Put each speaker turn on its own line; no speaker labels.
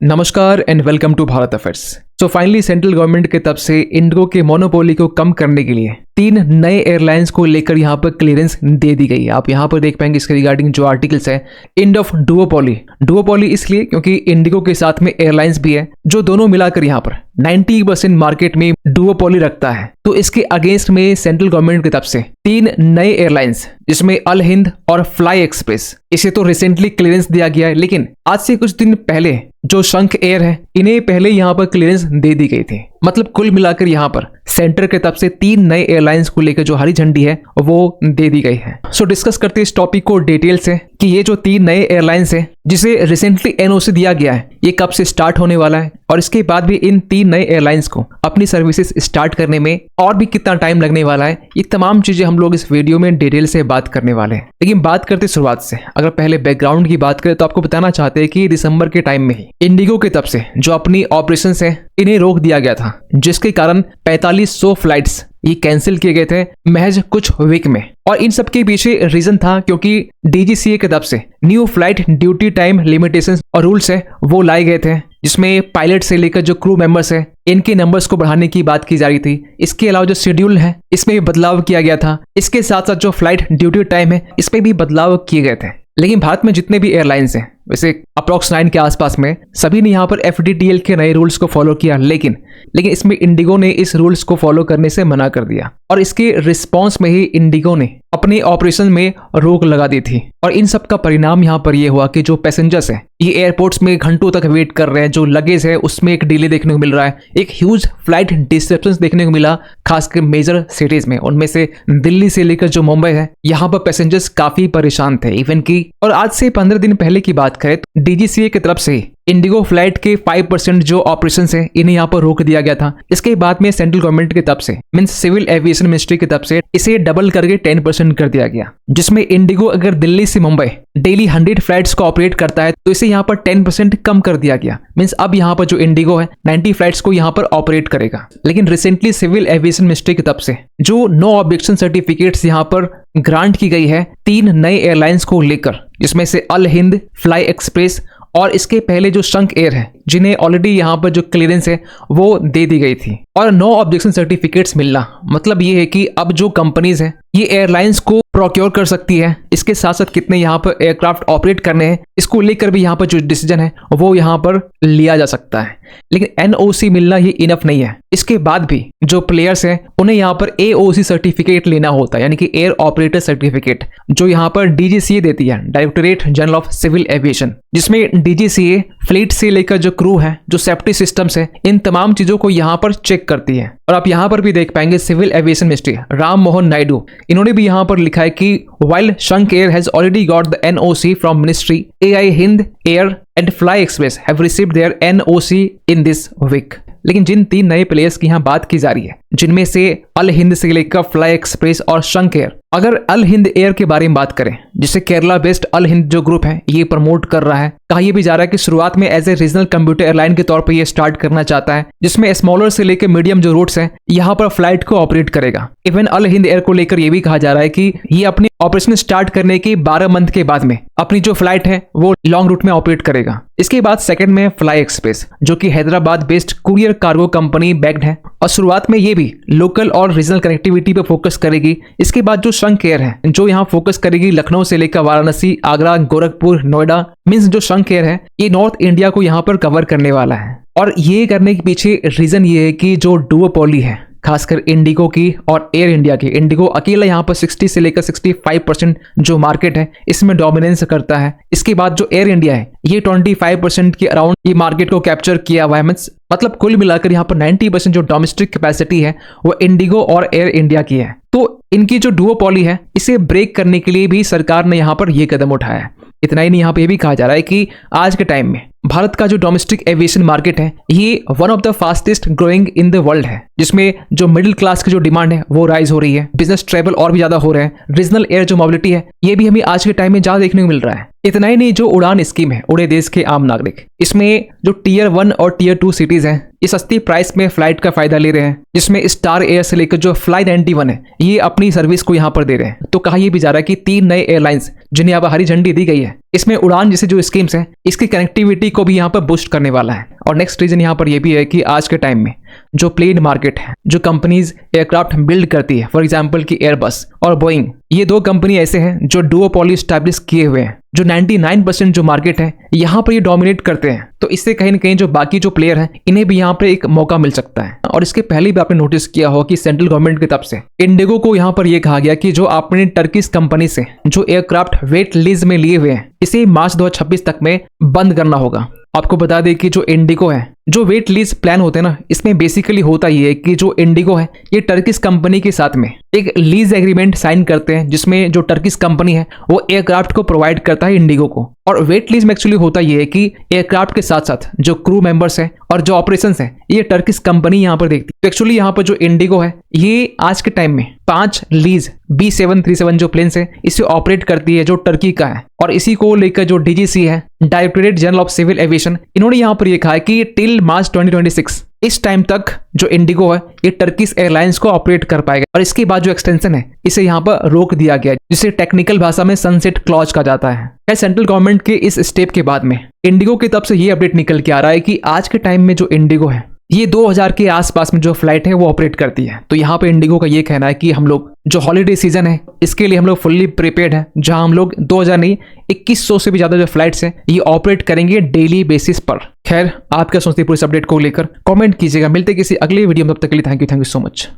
नमस्कार and welcome to Bharat affairs. तो finally central government की तरफ से इंडिगो के मोनोपोली को कम करने के लिए 3 नए एयरलाइंस को लेकर यहाँ पर क्लियरेंस दे दी गई है। आप यहाँ पर देख पाएंगे इसके रिगार्डिंग जो आर्टिकल्स है, एंड ऑफ डुओपोली इसलिए क्योंकि इंडिगो के साथ में एयरलाइंस भी है जो दोनों मिलाकर यहाँ पर 90% मार्केट में डुओपोली रखता है। तो इसके अगेंस्ट में सेंट्रल गवर्नमेंट की तरफ से 3 नए एयरलाइंस जिसमें अल हिंद और फ्लाई एक्सप्रेस, इसे तो रिसेंटली क्लियरेंस दिया गया है, लेकिन आज से कुछ दिन पहले जो शंख एयर है इन्हें पहले यहाँ पर क्लियरेंस दे दी गई थी। मतलब कुल मिलाकर यहाँ पर सेंटर के तरफ से 3 नए एयरलाइंस को लेकर जो हरी झंडी है वो दे दी गई है। सो डिस्कस करते हैं इस टॉपिक को डिटेल से कि ये जो 3 नए एयरलाइंस है जिसे रिसेंटली एनओसी दिया गया है ये कब से स्टार्ट होने वाला है, और इसके बाद भी इन 3 नए एयरलाइंस को अपनी सर्विसेज स्टार्ट करने में और भी कितना टाइम लगने वाला है, ये तमाम चीजें हम लोग इस वीडियो में डिटेल से बात करने वाले हैं। लेकिन बात करते शुरुआत से, अगर पहले बैकग्राउंड की बात करें तो आपको बताना चाहते हैं कि दिसंबर के टाइम में ही इंडिगो की तरफ से जो अपनी ऑपरेशन है इन्हें रोक दिया गया था, जिसके कारण 4500 फ्लाइट्स ये कैंसिल किए गए थे महज कुछ वीक में। और इन सब के पीछे रीजन था क्योंकि डीजीसीए की तरफ से new flight duty time limitations और रूल्स है वो लाए गए थे, जिसमें पायलट से लेकर जो क्रू मेंबर्स है इनके नंबर्स को बढ़ाने की बात की जा रही थी। इसके अलावा जो शेड्यूल है इसमें भी बदलाव किया गया था। इसके साथ साथ जो फ्लाइट ड्यूटी टाइम है इसमें भी बदलाव किए गए थे। लेकिन भारत में जितने भी एयरलाइंस हैं वैसे अप्रॉक्स 9 के आसपास में सभी ने यहाँ पर एफडीटीएल के नए रूल्स को फॉलो किया, लेकिन इसमें इंडिगो ने इस रूल्स को फॉलो करने से मना कर दिया और इसके रिस्पांस में ही इंडिगो ने अपने ऑपरेशन में रोक लगा दी थी। और इन सब का परिणाम यहाँ पर यह हुआ कि जो पैसेंजर्स हैं ये एयरपोर्ट्स में घंटों तक वेट कर रहे हैं, जो लगेज है उसमें एक डिले देखने को मिल रहा है, एक ह्यूज फ्लाइट डिस्ट्रप्शन देखने को मिला खासकर मेजर सिटीज में, उनमें से दिल्ली से लेकर जो मुंबई है यहाँ पर पैसेंजर्स काफी परेशान थे इवन की। और आज से 15 दिन पहले की बात करें तो डीजीसीए की तरफ से इंडिगो फ्लाइट के 5% जो ऑपरेशन है इन्हें यहाँ पर रोक दिया गया था। इसके बाद में सेंट्रल गवर्नमेंट की तरफ से मींस सिविल एविएशन मिनिस्ट्री की तरफ से इसे डबल करके 10% कर दिया गया, जिसमें इंडिगो अगर दिल्ली से मुंबई डेली 100 फ्लाइट्स को ऑपरेट करता है तो इसे यहाँ पर 10% कम कर दिया गया। मींस अब यहाँ पर जो इंडिगो है 90 फ्लाइट्स को यहाँ पर ऑपरेट करेगा। लेकिन रिसेंटली सिविल एविएशन मिनिस्ट्री की तरफ से जो नो ऑब्जेक्शन सर्टिफिकेट्स यहाँ पर ग्रांट की गई है 3 नए एयरलाइंस को लेकर, जिसमें से अल हिंद, फ्लाई एक्सप्रेस और इसके पहले जो शंख एयर है जिन्हें ऑलरेडी यहाँ पर जो क्लियरेंस है वो दे दी गई थी। और नो ऑब्जेक्शन सर्टिफिकेट्स मिलना मतलब ये है कि अब जो कंपनीज है ये एयरलाइंस को प्रोक्योर कर सकती है। इसके साथ साथ कितने यहाँ पर एयरक्राफ्ट ऑपरेट करने हैं इसको लेकर भी यहाँ पर जो डिसीजन है वो यहाँ पर लिया जा सकता है। लेकिन एनओसी मिलना ये इनफ नहीं है, इसके बाद भी जो प्लेयर्स हैं उन्हें यहाँ पर एओसी सर्टिफिकेट लेना होता है, यानी कि एयर ऑपरेटर सर्टिफिकेट, जो यहाँ पर डीजीसीए देती है, directorate general of civil aviation, जिसमें डीजीसीए फ्लीट से लेकर जो क्रू है, जो सेफ्टी सिस्टम्स है, इन तमाम चीजों को यहाँ पर चेक करती है। और आप यहाँ पर भी देख पाएंगे civil aviation ministry Ram Mohan Naidu, इन्होंने भी यहाँ पर लिखा है कि while Shankh air has already got the NOC from ministry, AI Hind Air and Fly Express have received their NOC in this week। लेकिन जिन 3 नए प्लेयर्स की यहाँ बात की जा रही है जिनमें से अल हिंद से लेकर फ्लाई एक्सप्रेस और शंख एयर, अगर अल हिंद एयर के बारे में बात करें जिसे केरला बेस्ड अल हिंद जो ग्रुप है ये प्रमोट कर रहा है, कहा यह भी जा रहा है कि शुरुआत में as a regional commuter airline के तौर पर ये स्टार्ट करना चाहता है, जिसमें स्मॉलर से लेकर मीडियम जो रूट्स हैं यहाँ पर फ्लाइट को ऑपरेट करेगा। इवन अल हिंद एयर को लेकर ये भी कहा जा रहा है कि ये अपनी ऑपरेशन स्टार्ट करने के 12 मंथ के बाद में अपनी जो फ्लाइट है वो लॉन्ग रूट में ऑपरेट करेगा। इसके बाद सेकंड में फ्लाई एक्सप्रेस जो कि Hyderabad based courier cargo company backed है और शुरुआत में ये भी लोकल और रीजनल कनेक्टिविटी पे फोकस करेगी। इसके बाद जो शंख एयर है जो यहाँ फोकस करेगी लखनऊ से लेकर वाराणसी, आगरा, गोरखपुर, नोएडा, मींस जो शंख एयर है ये नॉर्थ इंडिया को यहाँ पर कवर करने वाला है। और ये करने के पीछे रीजन ये है कि जो डुओपोली है खासकर इंडिगो की और एयर इंडिया की, इंडिगो अकेला यहाँ पर 60 से लेकर 65% जो मार्केट है इसमें डोमिनेंस करता है। इसके बाद जो एयर इंडिया है ये 25% के अराउंड ये मार्केट को कैप्चर किया हुआ है। मतलब कुल मिलाकर यहाँ पर 90% जो डोमेस्टिक कैपेसिटी है वो इंडिगो और एयर इंडिया की है। तो इनकी जो डुओपोली है इसे ब्रेक करने के लिए भी सरकार ने यहाँ पर ये कदम उठाया है। इतना ही नहीं, यहाँ पे ये भी कहा जा रहा है कि आज के टाइम में भारत का जो डोमेस्टिक एविएशन मार्केट है ये one of the fastest growing in the world है, जिसमें जो मिडिल क्लास की जो डिमांड है वो राइज हो रही है, बिजनेस ट्रेवल और भी ज्यादा हो रहे हैं, रीजनल एयर जो मोबिलिटी है ये भी हमें आज के टाइम में ज्यादा देखने को मिल रहा है। इतना ही नहीं, जो उड़ान स्कीम है उड़े देश के आम नागरिक, इसमें जो टियर 1 और टियर 2 सिटीज हैं ये सस्ती प्राइस में फ्लाइट का फायदा ले रहे हैं, जिसमें स्टार एयर से लेकर जो फ्लाई 91 है ये अपनी सर्विस को यहाँ पर दे रहे हैं। तो कहा यह भी जा रहा है कि 3 नए एयरलाइंस जिन्हें यहाँ पर हरी झंडी दी गई है, इसमें उड़ान जैसे जो स्कीम्स हैं इसकी कनेक्टिविटी को भी यहाँ पर बूस्ट करने वाला है। और नेक्स्ट रीजन यहाँ पर यह भी है कि आज के टाइम में जो प्लेन मार्केट है, जो कंपनीज एयरक्राफ्ट बिल्ड करती है, फॉर एग्जांपल की एयरबस और बोइंग, ये 2 कंपनी ऐसे हैं जो डुओपोली स्टैब्लिश किए हुए हैं, जो 99% जो मार्केट है यहाँ पर ये डोमिनेट करते हैं। तो इससे कहीं ना कहीं जो बाकी जो प्लेयर हैं इन्हें भी यहाँ पर एक मौका मिल सकता है। और इसके पहले भी आपने नोटिस किया हो कि सेंट्रल गवर्नमेंट की तरफ से इंडिगो को यहाँ पर यह कहा गया कि जो आपने टर्किश कंपनी से जो एयरक्राफ्ट वेट लीज में लिए हुए हैं इसे मार्च 2026 तक में बंद करना होगा। आपको बता दें कि जो इंडिगो है, जो वेट लीज प्लान होते हैं ना, इसमें बेसिकली होता ये है कि जो इंडिगो है ये टर्किश कंपनी के साथ में एक लीज एग्रीमेंट साइन करते हैं, जिसमें जो टर्किश कंपनी है वो एयरक्राफ्ट को प्रोवाइड करता है इंडिगो को। और वेट लीज में एक्चुअली होता ये है कि एयरक्राफ्ट के साथ साथ जो क्रू मेंबर्स हैं और जो ऑपरेशंस है ये टर्किश कंपनी यहाँ पर देखती है। तो एक्चुअली यहाँ पर जो इंडिगो है ये आज के टाइम में 5 लीज B737 जो प्लेन्स है इसे ऑपरेट करती है, जो टर्की का है। और इसी को लेकर जो DGC है, directorate general of civil aviation, इन्होंने यहाँ पर यह कहा है कि टिल मार्च 2026 इस टाइम तक जो इंडिगो है ये टर्किश एयरलाइंस को ऑपरेट कर पाएगा। और इसके बाद जो एक्सटेंशन है इसे यहाँ पर रोक दिया गया, जिसे टेक्निकल भाषा में सनसेट क्लॉज कहा जाता है। सेंट्रल गवर्नमेंट के इस स्टेप के बाद में इंडिगो की तरफ से ये अपडेट निकल के आ रहा है कि आज के टाइम में जो इंडिगो है ये 2000 के आसपास में जो फ्लाइट है वो ऑपरेट करती है। तो यहाँ पे इंडिगो का ये कहना है कि हम लोग जो हॉलीडे सीजन है इसके लिए हम लोग फुल्ली प्रिपेयर्ड है, जहां हम लोग 2000 नहीं 2100 से भी ज्यादा जो फ्लाइट्स हैं ये ऑपरेट करेंगे डेली बेसिस पर। खैर, आप क्या सोचते हैं पूरे अपडेट को लेकर कमेंट कीजिएगा। मिलते किसी अगले वीडियो में, तब तक के लिए थैंक यू सो मच।